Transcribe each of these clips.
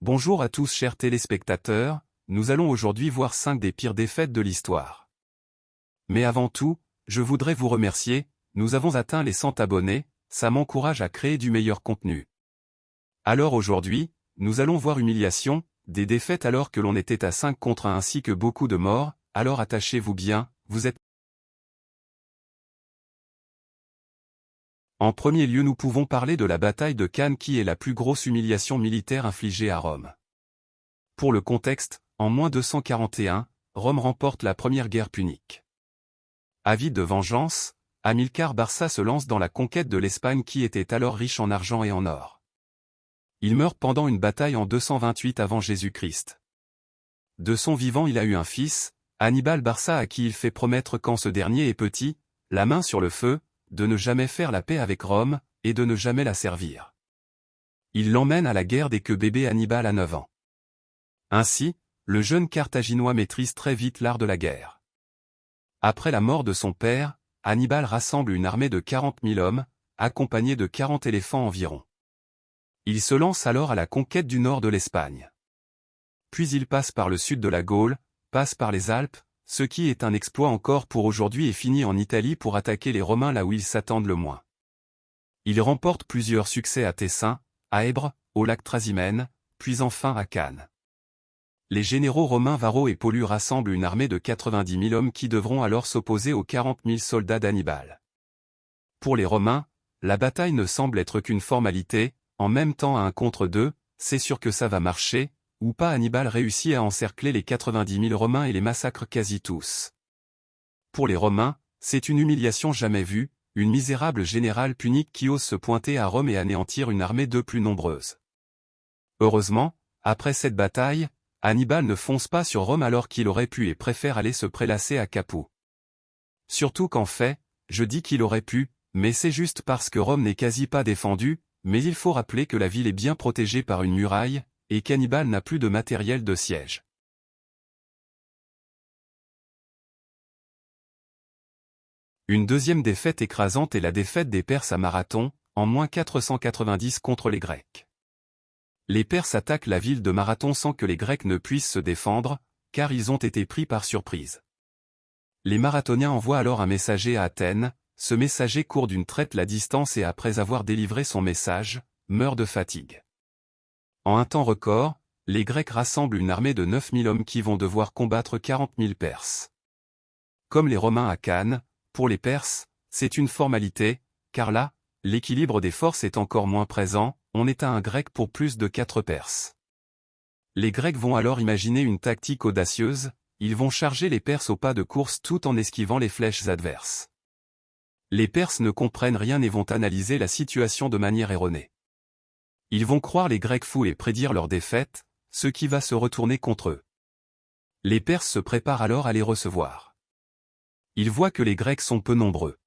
Bonjour à tous chers téléspectateurs, nous allons aujourd'hui voir 5 des pires défaites de l'histoire. Mais avant tout, je voudrais vous remercier, nous avons atteint les 100 abonnés, ça m'encourage à créer du meilleur contenu. Alors aujourd'hui, nous allons voir humiliation, des défaites alors que l'on était à 5 contre 1 ainsi que beaucoup de morts, alors attachez-vous bien, vous êtes... En premier lieu nous pouvons parler de la bataille de Cannes qui est la plus grosse humiliation militaire infligée à Rome. Pour le contexte, en moins 241, Rome remporte la première guerre punique. Avide de vengeance, Hamilcar Barca se lance dans la conquête de l'Espagne qui était alors riche en argent et en or. Il meurt pendant une bataille en 228 avant Jésus-Christ. De son vivant il a eu un fils, Hannibal Barca à qui il fait promettre quand ce dernier est petit, la main sur le feu, de ne jamais faire la paix avec Rome, et de ne jamais la servir. Il l'emmène à la guerre dès que bébé Hannibal a 9 ans. Ainsi, le jeune Carthaginois maîtrise très vite l'art de la guerre. Après la mort de son père, Hannibal rassemble une armée de 40 000 hommes, accompagnés de 40 éléphants environ. Il se lance alors à la conquête du nord de l'Espagne. Puis il passe par le sud de la Gaule, passe par les Alpes, ce qui est un exploit encore pour aujourd'hui et finit en Italie pour attaquer les Romains là où ils s'attendent le moins. Il remporte plusieurs succès à Tessin, à Èbre, au lac Trasimène, puis enfin à Cannes. Les généraux romains Varro et Paulus rassemblent une armée de 90 000 hommes qui devront alors s'opposer aux 40 000 soldats d'Hannibal. Pour les Romains, la bataille ne semble être qu'une formalité, en même temps à 1 contre 2, c'est sûr que ça va marcher, ou pas Hannibal réussit à encercler les 90 000 Romains et les massacre quasi tous. Pour les Romains, c'est une humiliation jamais vue, une misérable générale punique qui ose se pointer à Rome et anéantir une armée de plus nombreuse. Heureusement, après cette bataille, Hannibal ne fonce pas sur Rome alors qu'il aurait pu et préfère aller se prélasser à Capoue. Surtout qu'en fait, je dis qu'il aurait pu, mais c'est juste parce que Rome n'est quasi pas défendue, mais il faut rappeler que la ville est bien protégée par une muraille, et qu'Hannibal n'a plus de matériel de siège. Une deuxième défaite écrasante est la défaite des Perses à Marathon, en moins 490 contre les Grecs. Les Perses attaquent la ville de Marathon sans que les Grecs ne puissent se défendre, car ils ont été pris par surprise. Les Marathoniens envoient alors un messager à Athènes, ce messager court d'une traite la distance et après avoir délivré son message, meurt de fatigue. En un temps record, les Grecs rassemblent une armée de 9 000 hommes qui vont devoir combattre 40 000 Perses. Comme les Romains à Cannes, pour les Perses, c'est une formalité, car là, l'équilibre des forces est encore moins présent, on est à un Grec pour plus de 4 Perses. Les Grecs vont alors imaginer une tactique audacieuse, ils vont charger les Perses au pas de course tout en esquivant les flèches adverses. Les Perses ne comprennent rien et vont analyser la situation de manière erronée. Ils vont croire les Grecs fous et prédire leur défaite, ce qui va se retourner contre eux. Les Perses se préparent alors à les recevoir. Ils voient que les Grecs sont peu nombreux.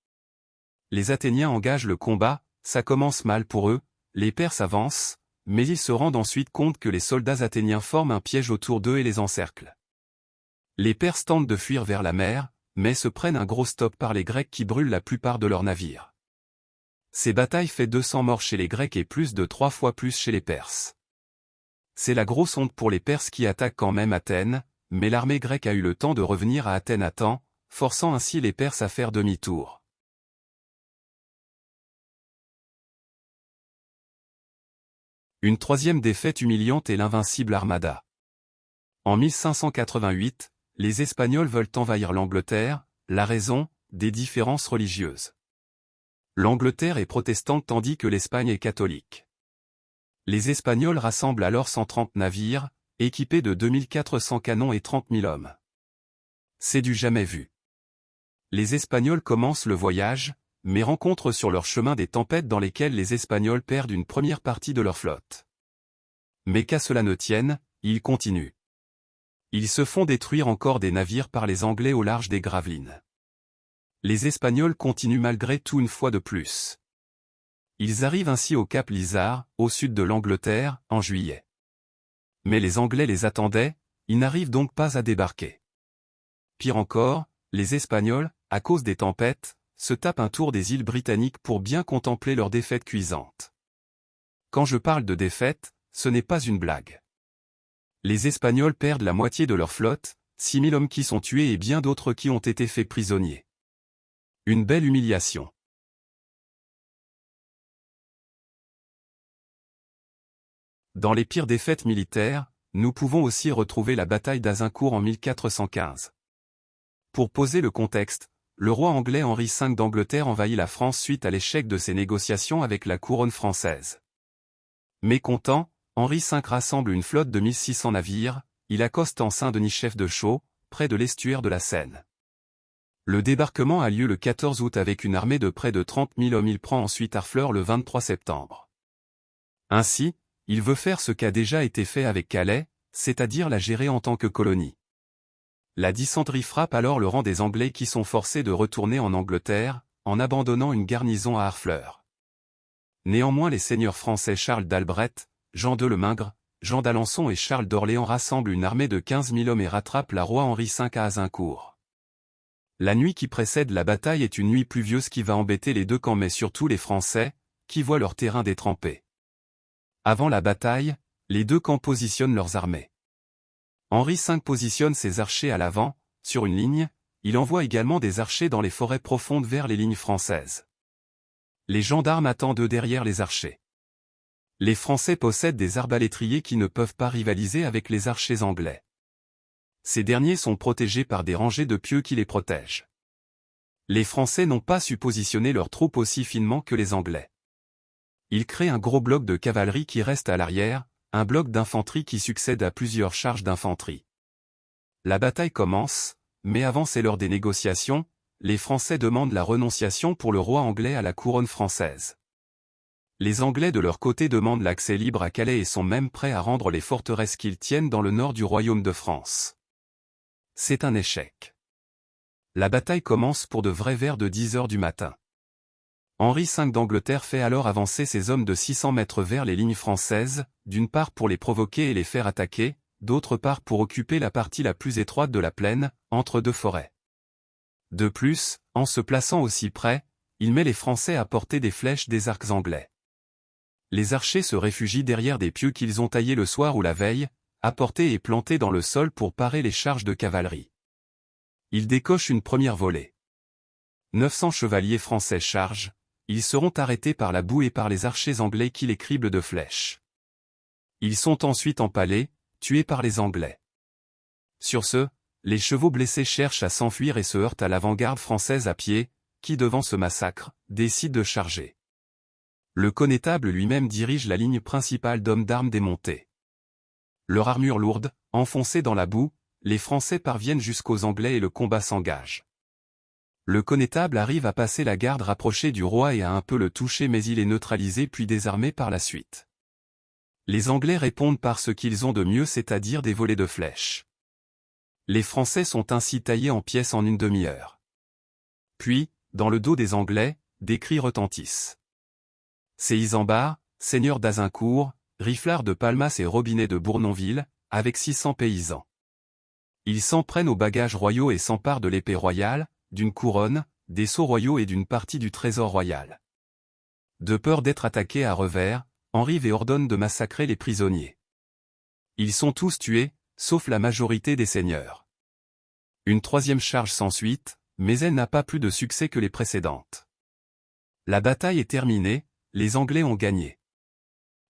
Les Athéniens engagent le combat, ça commence mal pour eux, les Perses avancent, mais ils se rendent ensuite compte que les soldats athéniens forment un piège autour d'eux et les encerclent. Les Perses tentent de fuir vers la mer, mais se prennent un gros stop par les Grecs qui brûlent la plupart de leurs navires. Ces batailles fait 200 morts chez les Grecs et plus de 3 fois plus chez les Perses. C'est la grosse honte pour les Perses qui attaquent quand même Athènes, mais l'armée grecque a eu le temps de revenir à Athènes à temps, forçant ainsi les Perses à faire demi-tour. Une troisième défaite humiliante est l'invincible Armada. En 1588, les Espagnols veulent envahir l'Angleterre, la raison, des différences religieuses. L'Angleterre est protestante tandis que l'Espagne est catholique. Les Espagnols rassemblent alors 130 navires, équipés de 2400 canons et 30 000 hommes. C'est du jamais vu. Les Espagnols commencent le voyage, mais rencontrent sur leur chemin des tempêtes dans lesquelles les Espagnols perdent une première partie de leur flotte. Mais qu'à cela ne tienne, ils continuent. Ils se font détruire encore des navires par les Anglais au large des Gravelines. Les Espagnols continuent malgré tout une fois de plus. Ils arrivent ainsi au cap Lizard, au sud de l'Angleterre, en juillet. Mais les Anglais les attendaient, ils n'arrivent donc pas à débarquer. Pire encore, les Espagnols, à cause des tempêtes, se tapent un tour des îles britanniques pour bien contempler leur défaite cuisante. Quand je parle de défaite, ce n'est pas une blague. Les Espagnols perdent la moitié de leur flotte, 6000 hommes qui sont tués et bien d'autres qui ont été faits prisonniers. Une belle humiliation. Dans les pires défaites militaires, nous pouvons aussi retrouver la bataille d'Azincourt en 1415. Pour poser le contexte, le roi anglais Henri V d'Angleterre envahit la France suite à l'échec de ses négociations avec la couronne française. Mécontent, Henri V rassemble une flotte de 1600 navires, il accoste en Saint-Denis chef de Chaux, près de l'estuaire de la Seine. Le débarquement a lieu le 14 août avec une armée de près de 30 000 hommes. Il prend ensuite Harfleur le 23 septembre. Ainsi, il veut faire ce qu'a déjà été fait avec Calais, c'est-à-dire la gérer en tant que colonie. La dysenterie frappe alors le rang des Anglais qui sont forcés de retourner en Angleterre, en abandonnant une garnison à Harfleur. Néanmoins les seigneurs français Charles d'Albret, Jean de Lemingre, Jean d'Alençon et Charles d'Orléans rassemblent une armée de 15 000 hommes et rattrapent la roi Henri V à Azincourt. La nuit qui précède la bataille est une nuit pluvieuse qui va embêter les deux camps mais surtout les Français, qui voient leur terrain détrempé. Avant la bataille, les deux camps positionnent leurs armées. Henri V positionne ses archers à l'avant, sur une ligne, il envoie également des archers dans les forêts profondes vers les lignes françaises. Les gendarmes attendent derrière les archers. Les Français possèdent des arbalétriers qui ne peuvent pas rivaliser avec les archers anglais. Ces derniers sont protégés par des rangées de pieux qui les protègent. Les Français n'ont pas su positionner leurs troupes aussi finement que les Anglais. Ils créent un gros bloc de cavalerie qui reste à l'arrière, un bloc d'infanterie qui succède à plusieurs charges d'infanterie. La bataille commence, mais avant c'est l'heure des négociations, les Français demandent la renonciation pour le roi anglais à la couronne française. Les Anglais de leur côté demandent l'accès libre à Calais et sont même prêts à rendre les forteresses qu'ils tiennent dans le nord du royaume de France. C'est un échec. La bataille commence pour de vrai vers de 10 heures du matin. Henri V d'Angleterre fait alors avancer ses hommes de 600 mètres vers les lignes françaises, d'une part pour les provoquer et les faire attaquer, d'autre part pour occuper la partie la plus étroite de la plaine, entre deux forêts. De plus, en se plaçant aussi près, il met les Français à portée des flèches des arcs anglais. Les archers se réfugient derrière des pieux qu'ils ont taillés le soir ou la veille, apportés et plantés dans le sol pour parer les charges de cavalerie. Ils décochent une première volée. 900 chevaliers français chargent, ils seront arrêtés par la boue et par les archers anglais qui les criblent de flèches. Ils sont ensuite empalés, tués par les Anglais. Sur ce, les chevaux blessés cherchent à s'enfuir et se heurtent à l'avant-garde française à pied, qui devant ce massacre, décide de charger. Le connétable lui-même dirige la ligne principale d'hommes d'armes démontés. Leur armure lourde, enfoncée dans la boue, les Français parviennent jusqu'aux Anglais et le combat s'engage. Le connétable arrive à passer la garde rapprochée du roi et à un peu le toucher mais il est neutralisé puis désarmé par la suite. Les Anglais répondent par ce qu'ils ont de mieux, c'est-à-dire des volées de flèches. Les Français sont ainsi taillés en pièces en une demi-heure. Puis, dans le dos des Anglais, des cris retentissent. C'est Isambard, seigneur d'Azincourt, Riflard de Palmas et Robinet de Bournonville, avec 600 paysans. Ils s'en prennent aux bagages royaux et s'emparent de l'épée royale, d'une couronne, des sceaux royaux et d'une partie du trésor royal. De peur d'être attaqués à revers, Henri V ordonne de massacrer les prisonniers. Ils sont tous tués, sauf la majorité des seigneurs. Une troisième charge s'ensuit, mais elle n'a pas plus de succès que les précédentes. La bataille est terminée, les Anglais ont gagné.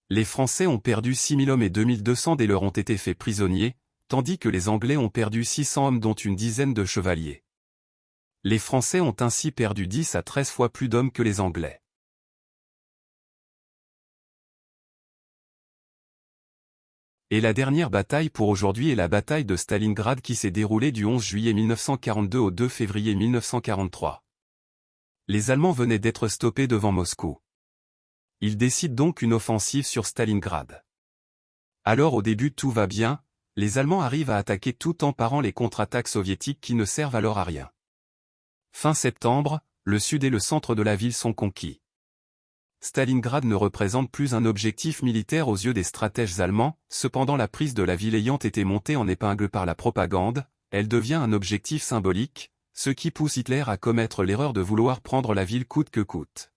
Les Français ont perdu 6000 hommes et 2200 des leurs ont été faits prisonniers, tandis que les Anglais ont perdu 600 hommes dont une dizaine de chevaliers. Les Français ont ainsi perdu 10 à 13 fois plus d'hommes que les Anglais. Et la dernière bataille pour aujourd'hui est la bataille de Stalingrad qui s'est déroulée du 11 juillet 1942 au 2 février 1943. Les Allemands venaient d'être stoppés devant Moscou. Ils décident donc une offensive sur Stalingrad. Alors au début tout va bien, les Allemands arrivent à attaquer tout en parant les contre-attaques soviétiques qui ne servent alors à rien. Fin septembre, le sud et le centre de la ville sont conquis. Stalingrad ne représente plus un objectif militaire aux yeux des stratèges allemands, cependant la prise de la ville ayant été montée en épingle par la propagande, elle devient un objectif symbolique, ce qui pousse Hitler à commettre l'erreur de vouloir prendre la ville coûte que coûte.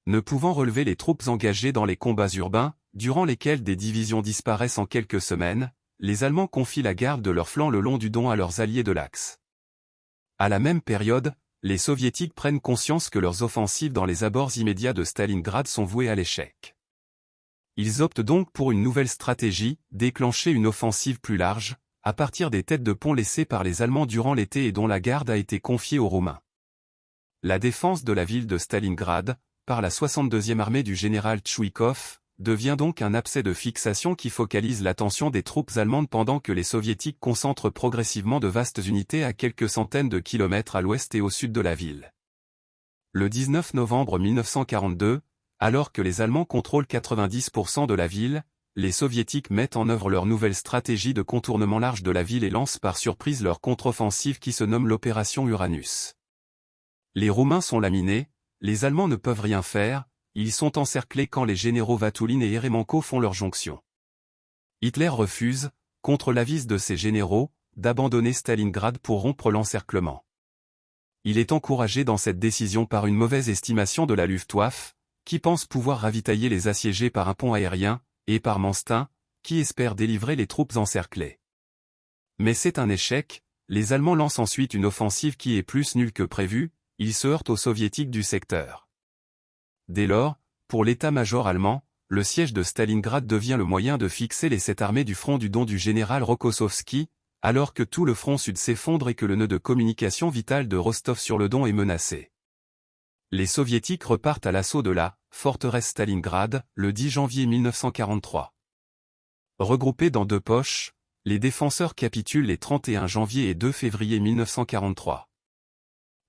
Ne pouvant relever les troupes engagées dans les combats urbains, durant lesquels des divisions disparaissent en quelques semaines, les Allemands confient la garde de leur flanc le long du Don à leurs alliés de l'Axe. À la même période, les Soviétiques prennent conscience que leurs offensives dans les abords immédiats de Stalingrad sont vouées à l'échec. Ils optent donc pour une nouvelle stratégie, déclencher une offensive plus large, à partir des têtes de pont laissées par les Allemands durant l'été et dont la garde a été confiée aux Roumains. La défense de la ville de Stalingrad, par la 62e armée du général Tchouikov, devient donc un abcès de fixation qui focalise l'attention des troupes allemandes pendant que les Soviétiques concentrent progressivement de vastes unités à quelques centaines de kilomètres à l'ouest et au sud de la ville. Le 19 novembre 1942, alors que les Allemands contrôlent 90% de la ville, les Soviétiques mettent en œuvre leur nouvelle stratégie de contournement large de la ville et lancent par surprise leur contre-offensive qui se nomme l'opération Uranus. Les Roumains sont laminés, les Allemands ne peuvent rien faire, ils sont encerclés quand les généraux Vatouline et Eremenko font leur jonction. Hitler refuse, contre l'avis de ses généraux, d'abandonner Stalingrad pour rompre l'encerclement. Il est encouragé dans cette décision par une mauvaise estimation de la Luftwaffe, qui pense pouvoir ravitailler les assiégés par un pont aérien, et par Manstein, qui espère délivrer les troupes encerclées. Mais c'est un échec, les Allemands lancent ensuite une offensive qui est plus nulle que prévu, ils se heurtent aux Soviétiques du secteur. Dès lors, pour l'état-major allemand, le siège de Stalingrad devient le moyen de fixer les 7 armées du front du Don du général Rokossovski, alors que tout le front sud s'effondre et que le nœud de communication vital de Rostov-sur-le-Don est menacé. Les Soviétiques repartent à l'assaut de la forteresse Stalingrad, le 10 janvier 1943. Regroupés dans 2 poches, les défenseurs capitulent les 31 janvier et 2 février 1943.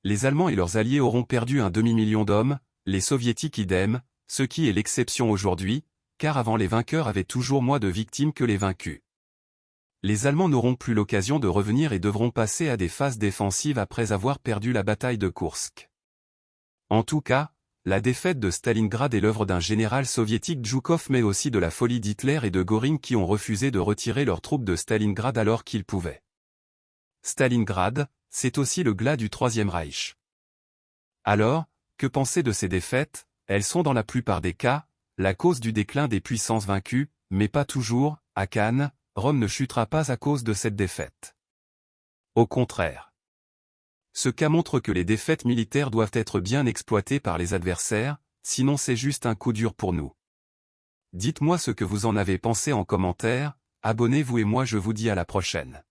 Les Allemands et leurs alliés auront perdu un demi-million d'hommes, les Soviétiques idem, ce qui est l'exception aujourd'hui, car avant les vainqueurs avaient toujours moins de victimes que les vaincus. Les Allemands n'auront plus l'occasion de revenir et devront passer à des phases défensives après avoir perdu la bataille de Koursk. En tout cas, la défaite de Stalingrad est l'œuvre d'un général soviétique Zhukov mais aussi de la folie d'Hitler et de Göring qui ont refusé de retirer leurs troupes de Stalingrad alors qu'ils pouvaient. Stalingrad, c'est aussi le glas du Troisième Reich. Alors, que penser de ces défaites? Elles sont dans la plupart des cas, la cause du déclin des puissances vaincues, mais pas toujours. À Cannes, Rome ne chutera pas à cause de cette défaite. Au contraire. Ce cas montre que les défaites militaires doivent être bien exploitées par les adversaires, sinon c'est juste un coup dur pour nous. Dites-moi ce que vous en avez pensé en commentaire, abonnez-vous et moi je vous dis à la prochaine.